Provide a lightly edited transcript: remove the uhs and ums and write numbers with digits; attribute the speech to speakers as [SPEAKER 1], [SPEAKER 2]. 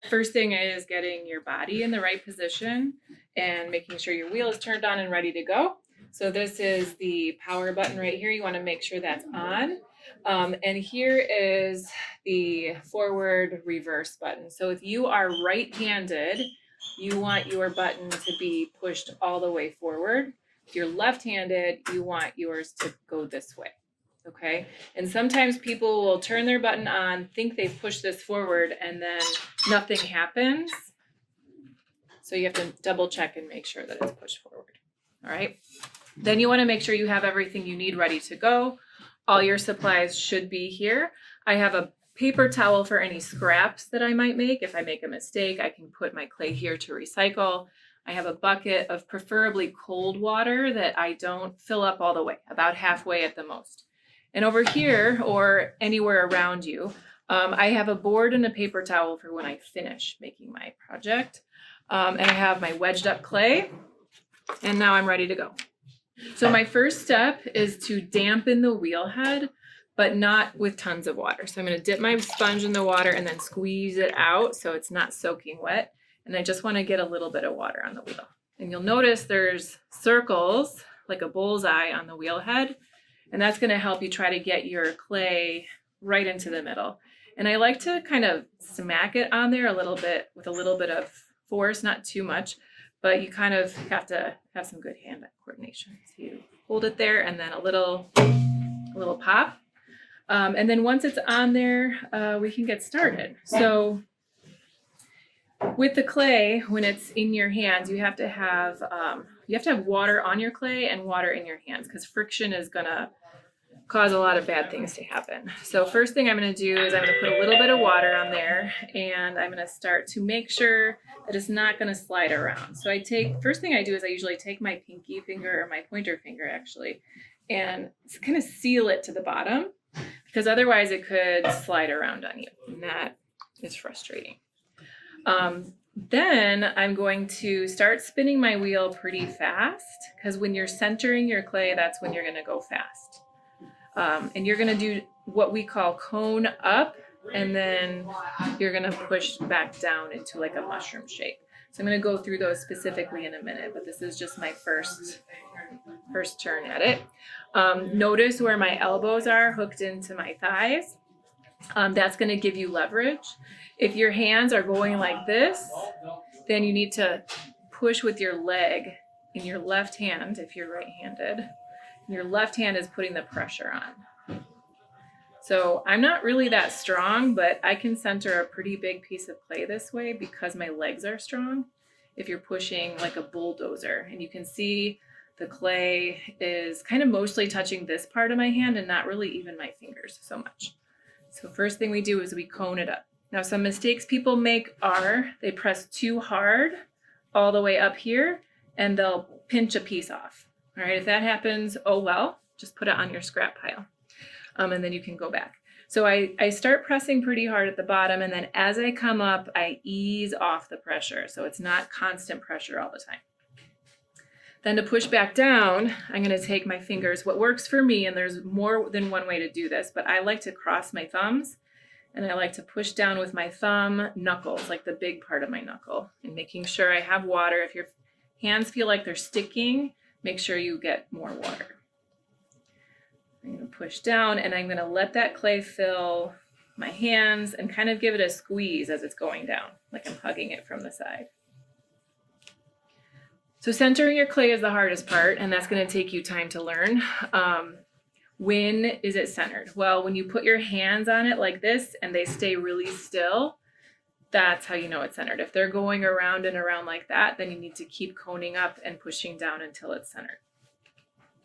[SPEAKER 1] First thing is getting your body in the right position and making sure your wheel is turned on and ready to go. So this is the power button right here. You want to make sure that's on. And here is the forward reverse button. So if you are right-handed, you want your button to be pushed all the way forward. If you're left-handed, you want yours to go this way. Okay. And sometimes people will turn their button on, think they've pushed this forward, and then nothing happens. So you have to double check and make sure that it's pushed forward. All right. Then you want to make sure you have everything you need ready to go. All your supplies should be here. I have a paper towel for any scraps that I might make. If I make a mistake, I can put my clay here to recycle. I have a bucket of preferably cold water that I don't fill up all the way, about halfway at the most. And over here, or anywhere around you, I have a board and a paper towel for when I finish making my project. And I have my wedged up clay, and now I'm ready to go. So my first step is to dampen the wheel head, but not with tons of water. So I'm going to dip my sponge in the water and then squeeze it out so it's not soaking wet. And I just want to get a little bit of water on the wheel. And you'll notice there's circles, like a bullseye on the wheel head. And that's going to help you try to get your clay right into the middle. And I like to kind of smack it on there a little bit with a little bit of force, not too much, but you kind of have to have some good hand coordination. So you hold it there and then a little pop. And then once it's on there, we can get started. So with the clay, when it's in your hands, you have to have water on your clay and water in your hands, because friction is gonna cause a lot of bad things to happen. So first thing I'm gonna do is I'm gonna put a little bit of water on there, and I'm gonna start to make sure that it's not gonna slide around. So first thing I do is I usually take my pinky finger, or my pointer finger actually, and kind of seal it to the bottom, because otherwise it could slide around on you, and that is frustrating. Then I'm going to start spinning my wheel pretty fast, because when you're centering your clay, that's when you're going to go fast. And you're going to do what we call cone up, and then you're going to push back down into like a mushroom shape. So I'm going to go through those specifically in a minute, but this is just my first turn at it. Notice where my elbows are hooked into my thighs. That's going to give you leverage. If your hands are going like this, then you need to push with your leg in your left hand if you're right-handed. And your left hand is putting the pressure on. So I'm not really that strong, but I can center a pretty big piece of clay this way because my legs are strong. If you're pushing like a bulldozer, and you can see the clay is kind of mostly touching this part of my hand and not really even my fingers so much. So first thing we do is we cone it up. Now, some mistakes people make are they press too hard all the way up here, and they'll pinch a piece off. All right, if that happens, oh well, just put it on your scrap pile, and then you can go back. So I start pressing pretty hard at the bottom, and then as I come up, I ease off the pressure, so it's not constant pressure all the time. Then to push back down, I'm going to take my fingers. What works for me, and there's more than one way to do this, but I like to cross my thumbs, and I like to push down with my thumb knuckles, like the big part of my knuckle, and making sure I have water. If your hands feel like they're sticking, make sure you get more water. I'm going to push down, and I'm going to let that clay fill my hands and kind of give it a squeeze as it's going down, like I'm hugging it from the side. So centering your clay is the hardest part, and that's going to take you time to learn. When is it centered? Well, when you put your hands on it like this and they stay really still, that's how you know it's centered. If they're going around and around like that, then you need to keep coning up and pushing down until it's centered.